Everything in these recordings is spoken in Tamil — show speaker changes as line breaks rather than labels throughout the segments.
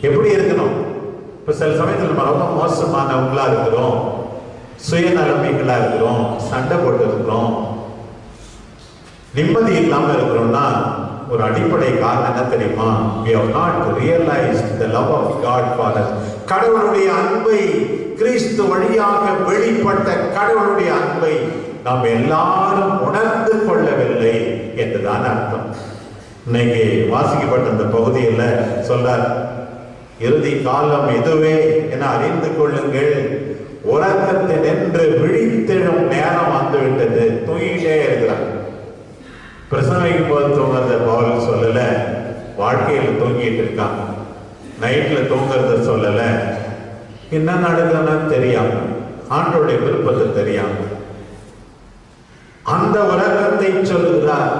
எப்படி இருக்கணும்? இப்ப சில சமயத்தில் நம்ம ரொம்ப மோசமானவங்களா இருக்கிறோம், சுயநலமைகளா இருக்கிறோம், சண்டை போட்டு இருக்கிறோம், நிம்மதி இல்லாம இருக்கிறோம்னா ஒரு அடிப்படை காரணம் என்ன தெரியுமா? We have not realized the love of God for us. கடவுளுடைய அன்பை, கிறிஸ்து வழியாக வெளிப்பட்ட கடவுளுடைய அன்பை நாம் எல்லாரும் உணர்ந்து கொள்ளவில்லை என்றுதான் அர்த்தம். இன்னைக்கு வாசிக்கப்பட்ட அந்த பகுதியில் சொல்றார், இறுதி காலம் இதுவே என அறிந்து கொள்ளுங்கள், உறக்கத்தில் நின்று விழித்தெழும் நேரம் வந்துவிட்டது. தூங்கிட்டே இருக்கிறார். பிரசங்கிக்கும் போது தூங்குறத பவுல் சொல்லல, வாழ்க்கையில் தூங்கிட்டு இருக்காங்க. நைட்ல தூங்குறத சொல்லல, என்ன நடக்குதுன்னு தெரியாம, ஆண்டோடைய விருப்பத்தை தெரியாம அந்த உலகத்தை சொல்லுகிறார்.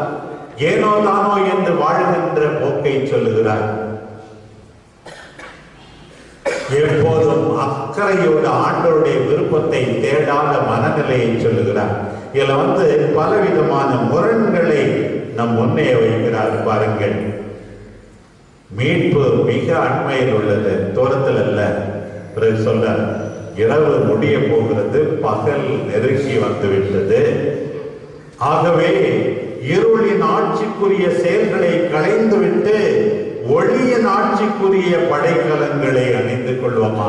ஏனோ தானோ என்று வாழ்கின்ற போக்கை சொல்லுகிறார். எப்போதும் அக்கறையோடு ஆண்டோருடைய விருப்பத்தை தேடாத மனநிலையை சொல்லுகிறார். இதுல பலவிதமான முரண்களை நம் முன்னே வைக்கிறார். பாருங்கள், மீட்பு மிக அண்மையில் உள்ளது, தூரத்தில் அல்ல. பிறகு சொல்ல, இரவு முடிய போகிறது, பகல் நெருங்கி வந்துவிட்டது. ஆகவே இருளின் ஆட்சிக்குரிய செயல்களை களைந்துவிட்டு ஒளியின் ஆட்சிக்குரிய படைக்கலங்களை அணிந்து கொள்வோமா.